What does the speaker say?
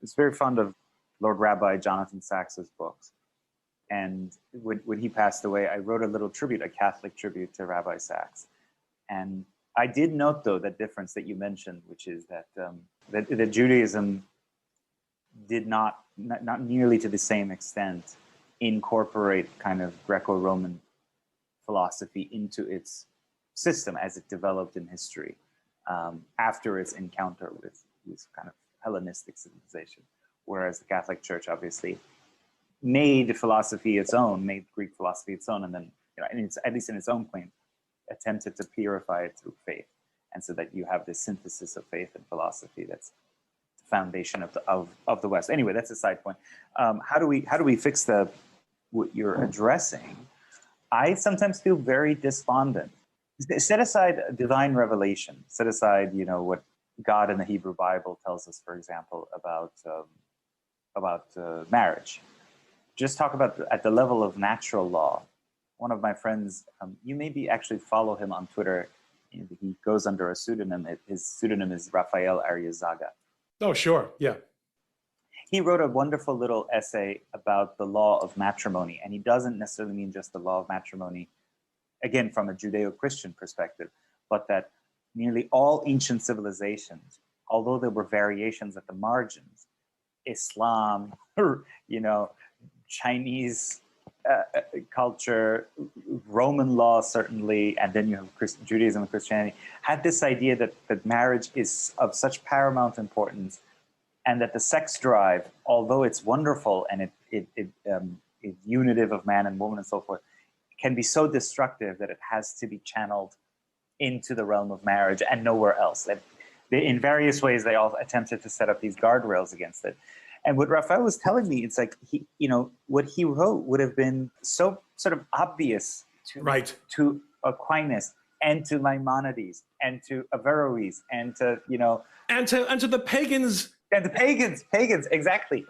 was very fond of Lord Rabbi Jonathan Sacks's books. And when he passed away, I wrote a little tribute, a Catholic tribute to Rabbi Sacks. And I did note, though, that difference that you mentioned, which is that that Judaism did not nearly to the same extent incorporate kind of Greco-Roman philosophy into its system as it developed in history after its encounter with this kind of Hellenistic civilization. Whereas the Catholic Church obviously made philosophy its own, made Greek philosophy its own, and then, at least in its own claim, attempted to purify it through faith. And so that you have this synthesis of faith and philosophy that's the foundation of the West. Anyway, that's a side point. How do we fix what you're addressing? I sometimes feel very despondent. Set aside divine revelation. Set aside, what God in the Hebrew Bible tells us, for example, about marriage. Just talk about at the level of natural law. One of my friends, you maybe actually follow him on Twitter. He goes under a pseudonym. His pseudonym is Rafael Arriazaga. Oh, sure. Yeah. He wrote a wonderful little essay about the law of matrimony. And he doesn't necessarily mean just the law of matrimony, again, from a Judeo-Christian perspective, but that nearly all ancient civilizations, although there were variations at the margins, Islam, Chinese culture, Roman law certainly, and then you have Judaism and Christianity, had this idea that marriage is of such paramount importance, and that the sex drive, although it's wonderful and it's unitive of man and woman and so forth, can be so destructive that it has to be channeled into the realm of marriage and nowhere else. In various ways, they all attempted to set up these guardrails against it. And what Raphael was telling me, it's like what he wrote would have been so sort of obvious to Aquinas and to Maimonides and to Averroes and to and to the pagans and the pagans, exactly.